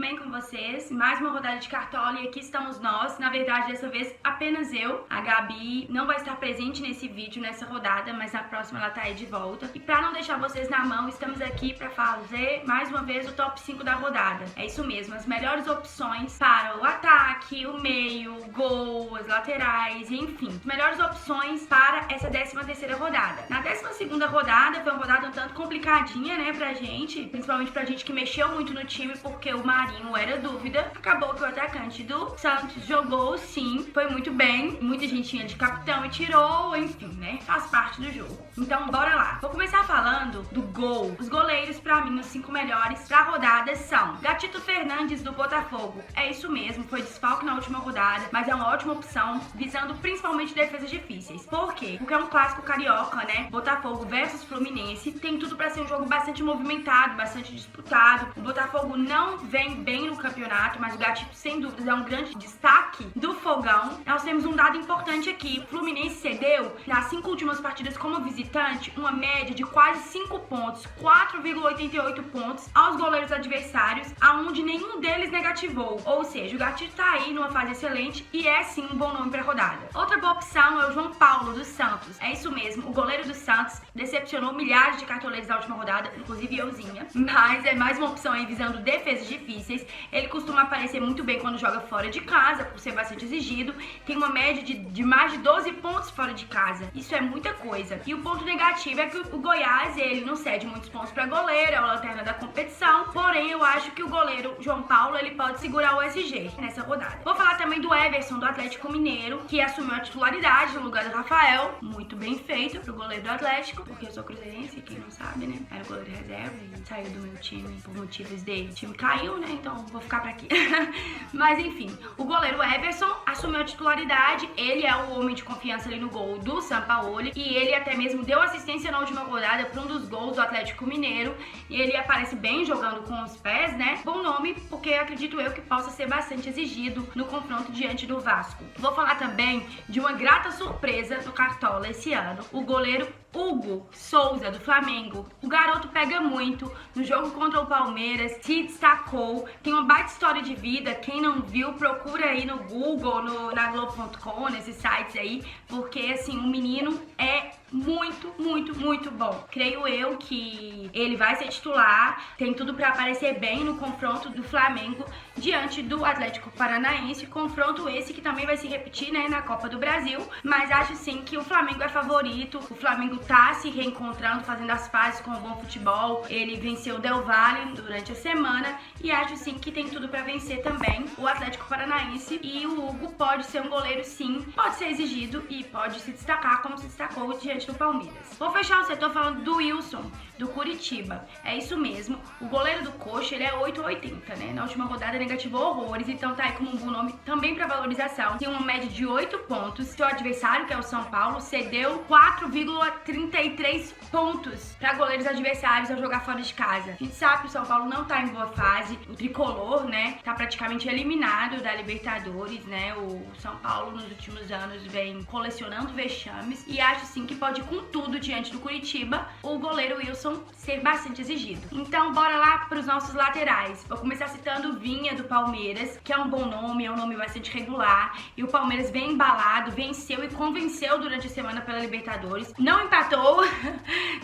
bem com vocês? Mais uma rodada de Cartola e aqui estamos nós. Na verdade, dessa vez apenas eu. A Gabi não vai estar presente nesse vídeo, nessa rodada, mas na próxima ela tá aí de volta. E pra não deixar vocês na mão, estamos aqui pra fazer mais uma vez o top 5 da rodada. É isso mesmo, as melhores opções para o ataque, o meio, o gol, as laterais, enfim. As melhores opções para essa 13ª rodada. Na 12ª rodada, foi uma rodada um tanto complicadinha, né, pra gente. Principalmente pra gente que mexeu muito no time, porque o Marinho era dúvida. Acabou que o atacante do Santos jogou sim, foi muito bem. Muita gente tinha de capitão e tirou, enfim, né? Faz parte do jogo. Então, bora lá. Vou começar falando do gol. Os goleiros, pra mim, os 5 melhores pra rodada são Gatito Fernandes, do Botafogo. É isso mesmo, foi desfalque na última rodada, mas é uma ótima opção, visando principalmente defesas difíceis. Por quê? Porque é um clássico carioca, né? Botafogo versus Fluminense. Tem tudo pra ser um jogo bastante movimentado, bastante disputado. O Botafogo não vem bem no campeonato, mas o Gatito, sem dúvidas, é um grande destaque do Fogão. Nós temos um dado importante aqui. O Fluminense cedeu, nas 5 últimas partidas como visitante, uma média de quase 5 pontos, 4,88 pontos aos goleiros adversários, aonde nenhum deles negativou. Ou seja, o Gatito tá aí numa fase excelente e é sim um bom nome pra rodada. Outra boa opção é o João Paulo, do Santos. É isso mesmo, o goleiro do Santos decepcionou milhares de cartoleiros na última rodada, inclusive euzinha, mas é mais uma opção aí visando defesas difíceis. Ele costuma aparecer muito bem quando joga fora de casa, por ser bastante exigido. Tem uma média de mais de 12 pontos fora de casa. Isso é muita coisa. E o ponto negativo é que o Goiás, ele não cede muitos pontos para goleiro, é o lanterna da competição. Porém, eu acho que o goleiro João Paulo, ele pode segurar o SG nessa rodada. Vou falar também do Everson, do Atlético Mineiro, que assumiu a titularidade no lugar do Rafael. Muito bem feito pro goleiro do Atlético, porque eu sou cruzeirense, quem não sabe, né? Era o goleiro reserva e saiu do meu time por motivos de o time caiu, né? Então vou ficar pra aqui. Mas enfim, o goleiro Everson assumiu a titularidade. Ele é o homem de confiança ali no gol do Sampaoli e ele até mesmo deu assistência na última rodada para um dos gols do Atlético Mineiro. E ele aparece bem jogando com os pés, né? Bom nome, porque acredito eu que possa ser bastante exigido no confronto diante do Vasco. Vou falar também de uma grata surpresa do Cartola esse ano. O goleiro Hugo Souza, do Flamengo. O garoto pega muito. No jogo contra o Palmeiras, se destacou. Tem uma baita história de vida. Quem não viu, procura aí no Google, na Globo.com, nesses sites aí, porque assim, o menino é muito bom. Creio eu que ele vai ser titular, tem tudo pra aparecer bem no confronto do Flamengo diante do Atlético Paranaense, confronto esse que também vai se repetir, né, na Copa do Brasil, mas acho sim que o Flamengo é favorito. O Flamengo tá se reencontrando, fazendo as pazes com o bom futebol. Ele venceu o Del Valle durante a semana e acho sim que tem tudo pra vencer também o Atlético Paranaense, e o Hugo pode ser um goleiro sim, pode ser exigido e pode se destacar como se destacou diante do Palmeiras. Vou fechar o setor falando do Wilson, do Curitiba. É isso mesmo, o goleiro do Coxa, ele é 8,80, né? Na última rodada negativou horrores, então tá aí como um bom nome também pra valorização. Tem uma média de 8 pontos. Seu adversário, que é o São Paulo, cedeu 4,33 pontos pra goleiros adversários ao jogar fora de casa. A gente sabe que o São Paulo não tá em boa fase, o tricolor, né, tá praticamente eliminado da Libertadores, né? O São Paulo nos últimos anos vem colecionando vexames e acho sim que pode ir com tudo diante do Curitiba o goleiro Wilson ser bastante exigido. Então bora lá pros nossos laterais. Vou começar citando o Vinha, do Palmeiras, que é um bom nome, é um nome bastante regular, e o Palmeiras vem embalado, venceu e convenceu durante a semana pela Libertadores. Não empatou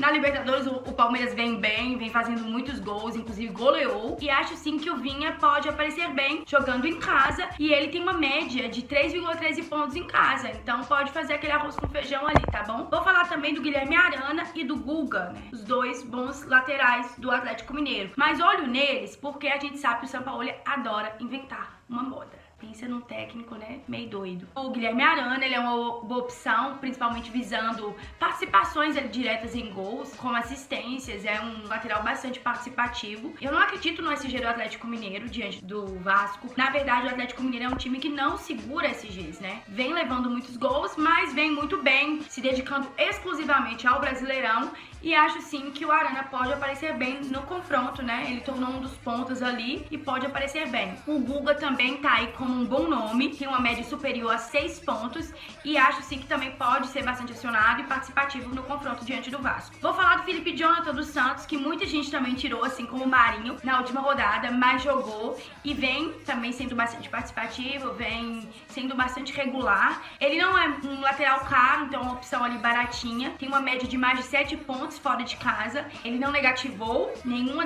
na Libertadores, o Palmeiras vem bem, vem fazendo muitos gols, inclusive goleou, e acho sim que o Vinha pode aparecer bem jogando em casa, e ele tem uma média de 3,13 pontos em casa, então pode fazer aquele arroz com feijão ali, tá bom? Vou falar também do Guilherme Arana e do Guga, né? Os dois bons laterais do Atlético Mineiro. Mas olho neles porque a gente sabe que o Sampaoli adora inventar uma moda. Pensa num técnico, né, meio doido. O Guilherme Arana, ele é uma boa opção, principalmente visando participações diretas em gols, como assistências, é um lateral bastante participativo. Eu não acredito no SG do Atlético Mineiro diante do Vasco. Na verdade, o Atlético Mineiro é um time que não segura SGs, né? Vem levando muitos gols, mas vem muito bem, se dedicando exclusivamente ao Brasileirão E acho sim que o Arana pode aparecer bem no confronto, né? Ele tornou um dos pontos ali e pode aparecer bem. O Guga também tá aí como um bom nome, tem uma média superior a 6 pontos e acho sim que também pode ser bastante acionado e participativo no confronto diante do Vasco. Vou falar do Felipe Jonathan dos Santos, que muita gente também tirou, assim como o Marinho, na última rodada, mas jogou e vem também sendo bastante participativo, vem sendo bastante regular. Ele não é um lateral caro, então é uma opção ali baratinha, tem uma média de mais de 7 pontos fora de casa, ele não negativou nenhuma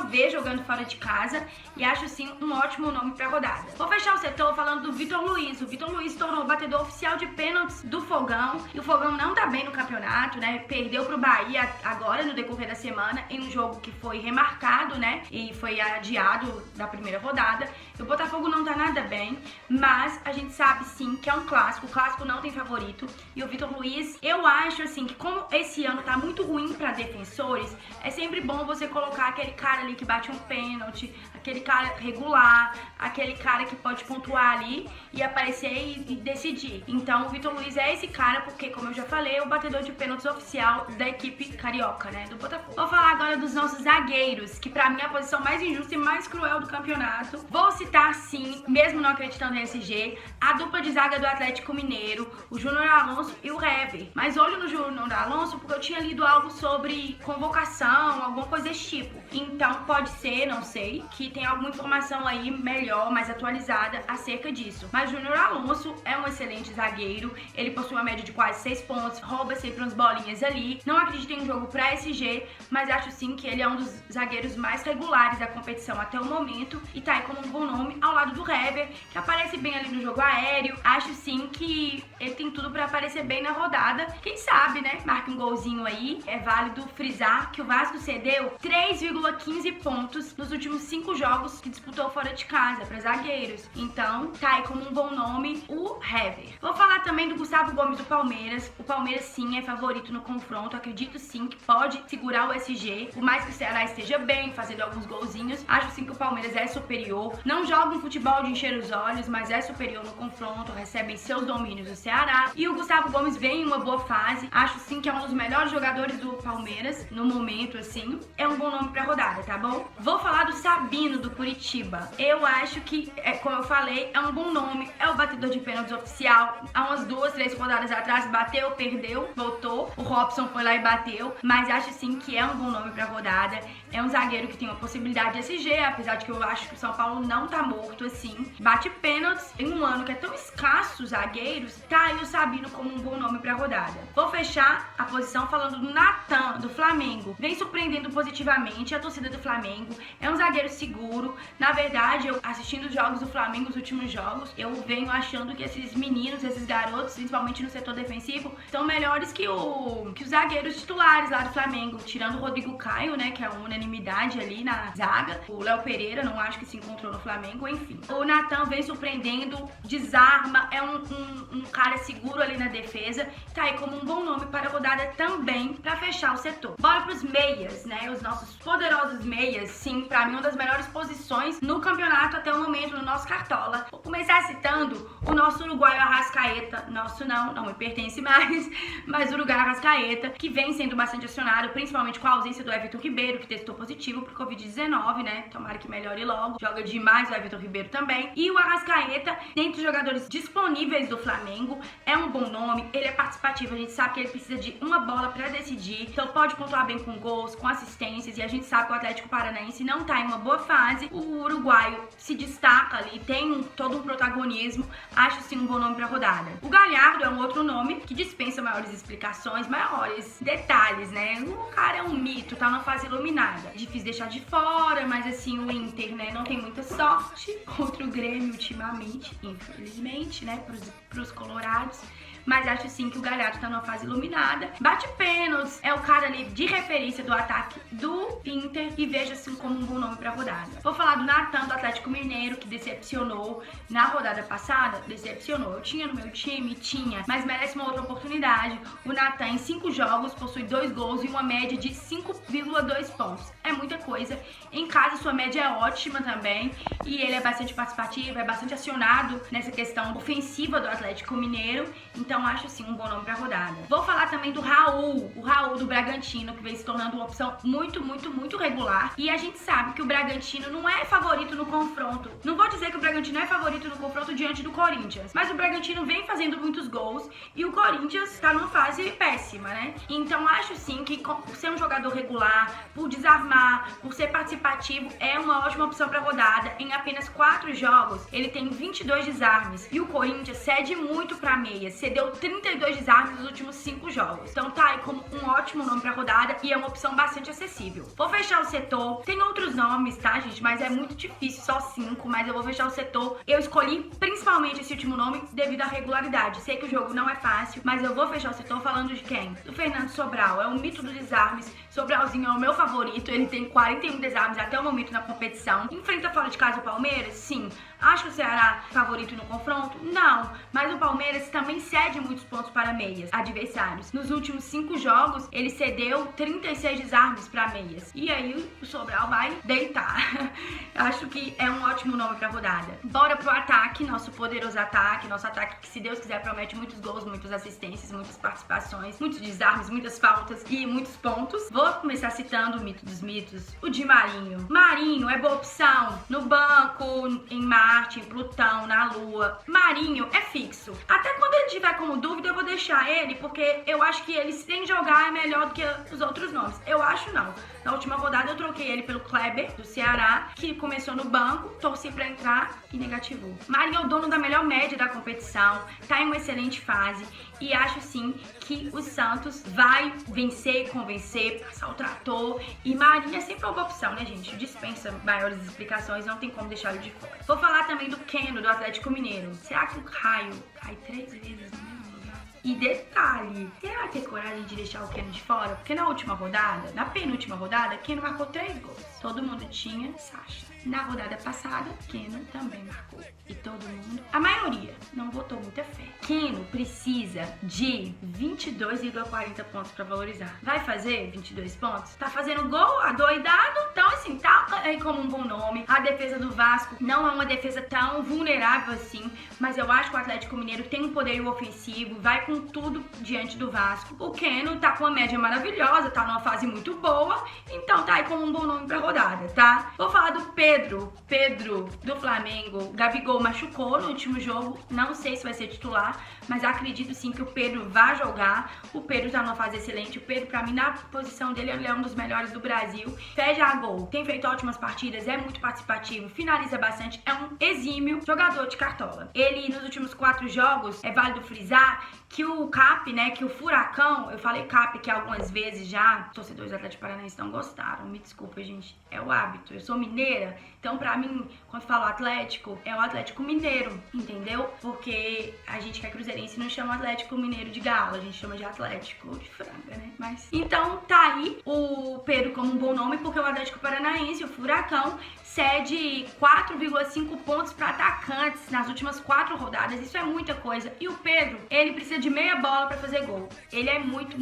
vez jogando fora de casa e acho sim um ótimo nome pra rodada. Vou fechar o setor falando do Vitor Luiz. O Vitor Luiz tornou o batedor oficial de pênaltis do Fogão e o Fogão não tá bem no campeonato, né? Perdeu pro Bahia agora no decorrer da semana em um jogo que foi remarcado, né? E foi adiado da primeira rodada. O Botafogo não tá nada bem, mas a gente sabe sim que é um clássico. O clássico não tem favorito. E o Vitor Luiz, eu acho assim que como esse ano tá muito ruim pra defensores, é sempre bom você colocar aquele cara ali que bate um pênalti, aquele cara regular, aquele cara que pode pontuar ali e aparecer e decidir. Então o Vitor Luiz é esse cara porque, como eu já falei, é o batedor de pênaltis oficial da equipe carioca, né, do Botafogo. Vou falar agora dos nossos zagueiros, que pra mim é a posição mais injusta e mais cruel do campeonato. Vou citar sim, mesmo não acreditando no SG, a dupla de zaga do Atlético Mineiro, o Júnior Alonso e o Hever. Mas olho no Júnior Alonso porque eu tinha lido algo sobre convocação, alguma coisa desse tipo. Então pode ser, não sei, que tem alguma informação aí melhor, mais atualizada acerca disso. Mas Júnior Alonso é um excelente zagueiro, ele possui uma média de quase 6 pontos, rouba sempre umas bolinhas ali. Não acredito em um jogo pra SG, mas acho sim que ele é um dos zagueiros mais regulares da competição até o momento e tá aí como um bom nome ao lado do Hever, que aparece bem ali no jogo aéreo. Acho sim que ele tem tudo pra aparecer bem na rodada. Quem sabe, né? Marque um golzinho aí. É válido frisar que o Vasco cedeu 3,15 pontos nos últimos 5 jogos que disputou fora de casa para zagueiros. Então, tá aí como um bom nome o Hever. Vou falar também do Gustavo Gomes do Palmeiras. O Palmeiras sim é favorito no confronto. Acredito sim que pode segurar o SG. Por mais que o Ceará esteja bem, fazendo alguns golzinhos, acho sim que o Palmeiras é superior. Não joga um futebol de encher os olhos, mas é superior no confronto. Recebe seus domínios o Ceará. E o Gustavo Gomes vem em uma boa fase. Acho sim que é um dos melhores jogadores do Palmeiras no momento, assim. É um bom nome pra rodada, tá bom? Vou falar do Sabino do Curitiba. Eu acho que, como eu falei, é um bom nome. É o batedor de pênaltis oficial. Há umas 2, 3 rodadas atrás, bateu, perdeu, voltou. O Robson foi lá e bateu. Mas acho sim que é um bom nome pra rodada. É um zagueiro que tem uma possibilidade de SG, apesar de que eu acho que o São Paulo não tá morto, assim. Bate pênaltis em um ano que é tão escasso os zagueiros. Tá aí o Sabino como um bom nome pra rodada. Vou fechar a posição falando do Natan, do Flamengo. Vem surpreendendo positivamente a torcida do Flamengo. É um zagueiro seguro. Na verdade, eu assistindo os jogos do Flamengo, os últimos jogos, eu venho achando que esses meninos, esses garotos, principalmente no setor defensivo, são melhores que os zagueiros titulares lá do Flamengo. Tirando o Rodrigo Caio, né, que é uma unanimidade ali na zaga. O Léo Pereira, não acho que se encontrou no Flamengo, enfim. O Natan vem surpreendendo, desarma, é um cara seguro ali na defesa. Tá aí como um bom nome para a rodada também, pra fechar o setor. Bora pros meias, né, os nossos poderosos meias. Sim, pra mim uma das melhores posições no campeonato até o momento, no nosso Cartola. Vou começar citando o nosso uruguaio Arrascaeta. Nosso não me pertence mais, mas o uruguaio Arrascaeta, que vem sendo bastante acionado, principalmente com a ausência do Everton Ribeiro, que testou positivo pro Covid-19, né? Tomara que melhore logo. Joga demais o Everton Ribeiro também. E o Arrascaeta, dentre os jogadores disponíveis do Flamengo, é um bom nome, ele é participativo, a gente sabe que ele precisa de uma bola pra decidir, então pode pontuar bem com gols, com assistências, e a gente sabe que o Atlético Paranaense não tá em uma boa fase. O uruguaio se destaca ali, tem todo um protagonismo, acho sim um bom nome pra rodada. O Galhardo é um outro nome que dispensa maiores explicações, maiores detalhes, né? O cara é um mito, tá numa fase iluminada. Difícil deixar de fora, mas assim, o Inter, né, não tem muita sorte contra o Grêmio ultimamente, infelizmente, né, pros colorados. Mas acho sim que o Galhardo tá numa fase iluminada. Bate pênaltis, é o cara ali de referência do ataque do Inter e vejo assim como um bom nome pra rodada. Vou falar do Natan, do Atlético Mineiro, que decepcionou na rodada passada. Decepcionou. Eu tinha no meu time? Tinha. Mas merece uma outra oportunidade. O Natan, em 5 jogos, possui 2 gols e uma média de 5,2 pontos. É muita coisa. Em casa, sua média é ótima também. E ele é bastante participativo, é bastante acionado nessa questão ofensiva do Atlético Mineiro. Então, Então acho sim um bom nome pra rodada. Vou falar também do Raul, o Raul do Bragantino, que vem se tornando uma opção muito regular. E a gente sabe que o Bragantino não é favorito no confronto. Não vou dizer que o Bragantino é favorito no confronto diante do Corinthians, mas o Bragantino vem fazendo muitos gols e o Corinthians tá numa fase péssima, né? Então acho sim que por ser um jogador regular, por desarmar, por ser participativo, é uma ótima opção pra rodada. Em apenas 4 jogos, ele tem 22 desarmes e o Corinthians cede muito pra meia, cedeu 32 desarmes nos últimos 5 jogos. Então tá aí como um ótimo nome pra rodada e é uma opção bastante acessível. Vou fechar o setor, tem outros nomes, tá, gente? Mas é muito difícil, só 5, mas eu vou fechar o setor. Eu escolhi principalmente esse último nome devido à regularidade. Sei que o jogo não é fácil, mas eu vou fechar o setor falando de quem? Do Fernando Sobral, é o mito dos desarmes. Sobralzinho é o meu favorito, ele tem 41 desarmes até o momento na competição. Enfrenta fora de casa o Palmeiras? Sim. Acho que o Ceará favorito no confronto? Não, mas o Palmeiras também cede muitos pontos para meias adversários. Nos últimos 5 jogos, ele cedeu 36 desarmes para meias. E aí o Sobral vai deitar. Acho que é um ótimo nome para rodada. Bora pro ataque, nosso poderoso ataque, nosso ataque que, se Deus quiser, promete muitos gols, muitas assistências, muitas participações, muitos desarmes, muitas faltas e muitos pontos. Vou começar citando o mito dos mitos, o Di Marinho. Marinho é boa opção no banco, em Marte, em Plutão, na Lua. Marinho é fixo. Até quando ele tiver como dúvida, eu vou deixar ele, porque eu acho que ele, sem jogar, é melhor do que os outros nomes. Eu acho não. Na última rodada eu troquei ele pelo Kleber, do Ceará, que começou no banco, torci pra entrar e negativou. Marinho é o dono da melhor média da competição, tá em uma excelente fase e acho sim que o Santos vai vencer e convencer, passar o trator. E Marinho é sempre uma boa opção, né, gente? Dispensa maiores explicações, não tem como deixar ele de fora. Vou falar também do Keno, do Atlético Mineiro. Será que o Caio cai 3 vezes no mesmo lugar? E detalhe, será ter coragem de deixar o Keno de fora? Porque na última rodada, na penúltima rodada, Keno marcou 3 gols. Todo mundo tinha Sacha. Na rodada passada, Keno também marcou. E todo mundo, a maioria, não botou muita fé. Keno precisa de 22,40 pontos pra valorizar. Vai fazer 22 pontos? Tá fazendo gol adoidado? Então, assim, tá aí como um bom nome. A defesa do Vasco não é uma defesa tão vulnerável assim, mas eu acho que o Atlético Mineiro tem um poderio ofensivo, vai com tudo diante do Vasco. O Keno tá com uma média maravilhosa, tá numa fase muito boa, então tá aí como um bom nome pra rodada, tá? Vou falar do Pedro do Flamengo. Gabigol machucou no último jogo, não sei se vai ser titular, mas acredito sim que o Pedro vai jogar. O Pedro tá numa fase excelente. O Pedro, pra mim, na posição dele, ele é um dos melhores do Brasil. Fede a gol, tem feito ótimas partidas, é muito participativo, finaliza bastante, é um exímio jogador de cartola. Ele, nos últimos 4 jogos, é válido frisar que o Cap, né, que o Furacão, eu falei Cap aqui algumas vezes já, torcedores do Atlético Paranaense não gostaram, me desculpa, gente, é o hábito, eu sou mineira, então pra mim, quando falo Atlético, é o Atlético Mineiro, entendeu? Porque a gente que é cruzeirense não chama Atlético Mineiro de galo, a gente chama de Atlético de franga, né? Mas então tá aí o Pedro como um bom nome, porque o Atlético Paranaense, o Furacão, cede 4,5 pontos para atacantes nas últimas 4 rodadas. Isso é muita coisa. E o Pedro, ele precisa de meia bola para fazer gol. Ele é muito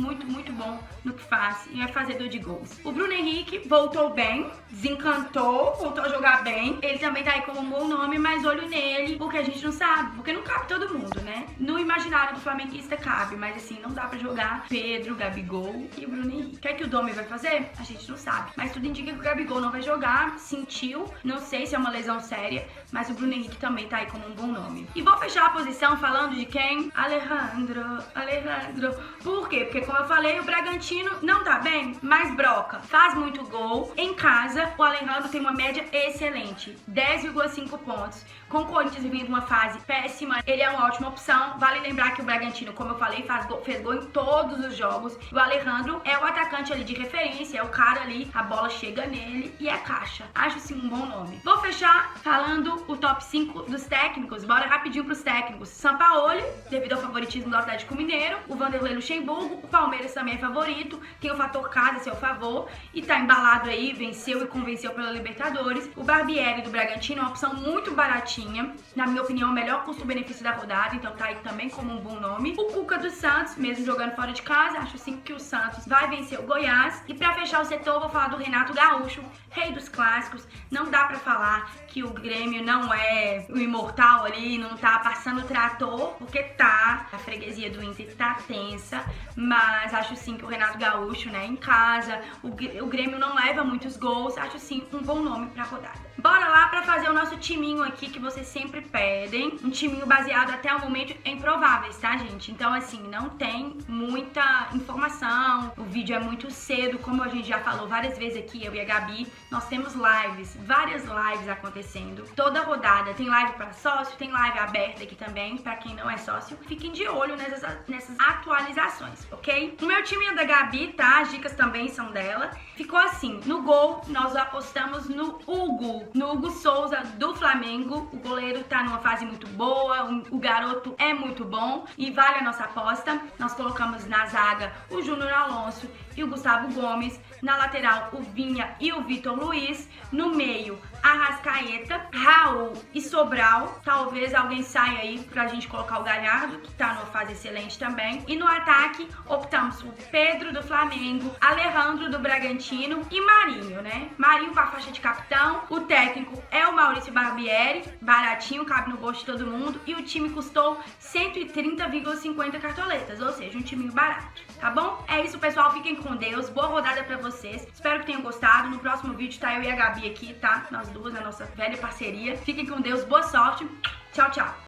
bom no que faz e é fazedor de gols. O Bruno Henrique voltou bem, desencantou, voltou a jogar bem. Ele também tá aí como um bom nome, mas olho nele, porque a gente não sabe, porque não cabe todo mundo, né? No imaginário do flamenguista cabe, mas assim, não dá pra jogar Pedro, Gabigol e o Bruno Henrique. O que é que o Domi vai fazer? A gente não sabe. Mas tudo indica que o Gabigol não vai jogar, sentiu. Não sei se é uma lesão séria, mas o Bruno Henrique também tá aí como um bom nome. E vou fechar a posição falando de quem? Alejandro. Por quê? Porque, como eu falei, o Bragantino não tá bem, mas broca. Faz muito gol. Em casa, o Alejandro tem uma média excelente, 10,5 pontos. Com o Corinthians vivendo uma fase péssima, ele é uma ótima opção. Vale lembrar que o Bragantino, como eu falei, fez gol em todos os jogos. O Alejandro é o atacante ali de referência, é o cara ali, a bola chega nele e é caixa. Acho sim um bom nome. Vou fechar falando o top 5 dos técnicos. Bora rapidinho pros técnicos. Sampaoli, devido ao favoritismo do Atlético Mineiro. O Vanderlei Luxemburgo. O Palmeiras também é favorito. Tem o fator casa a seu favor. E tá embalado aí, venceu e convenceu pela Libertadores. O Barbieri do Bragantino é uma opção muito baratinha. Na minha opinião, o melhor custo-benefício da rodada. Então tá aí também como um bom nome. O Cuca do Santos, mesmo jogando fora de casa. Acho sim que o Santos vai vencer o Goiás. E pra fechar o setor, vou falar do Renato Gaúcho, rei dos clássicos. Não dá pra falar que o Grêmio não é o imortal ali, não tá passando o trator, porque tá. A freguesia freguesia do Inter tá tensa, mas acho sim que o Renato Gaúcho, né, em casa, o Grêmio não leva muitos gols, acho sim um bom nome pra rodada. Bora lá pra fazer o nosso timinho aqui que vocês sempre pedem, um timinho baseado até o momento em prováveis, tá, gente? Então, assim, não tem muita informação, o vídeo é muito cedo, como a gente já falou várias vezes aqui, eu e a Gabi, nós temos lives, várias lives acontecendo, toda rodada, tem live pra sócio, tem live aberta aqui também, pra quem não é sócio, fiquem de olho nessas atualizações, ok? O meu time é da Gabi, tá? As dicas também são dela. Ficou assim, no gol, nós apostamos no Hugo Souza do Flamengo, o goleiro tá numa fase muito boa, o garoto é muito bom e vale a nossa aposta. Nós colocamos na zaga o Júnior Alonso e o Gustavo Gomes, na lateral o Vinha e o Vitor Luiz, no meio Arrascaeta, Raul e Sobral, talvez alguém saia aí pra gente colocar o Galhardo, que tá numa fase excelente também, e no ataque optamos por Pedro do Flamengo, Alejandro do Bragantino e Marinho, né? Marinho com a faixa de capitão, o técnico é o Maurício Barbieri, baratinho, cabe no bolso de todo mundo, e o time custou 130,50 cartoletas, ou seja, um timinho barato, tá bom? É isso, pessoal, fiquem com Deus, boa rodada pra vocês, espero que tenham gostado. No próximo vídeo tá eu e a Gabi aqui, tá? Nós duas, a nossa velha parceria. Fiquem com Deus, boa sorte, tchau, tchau.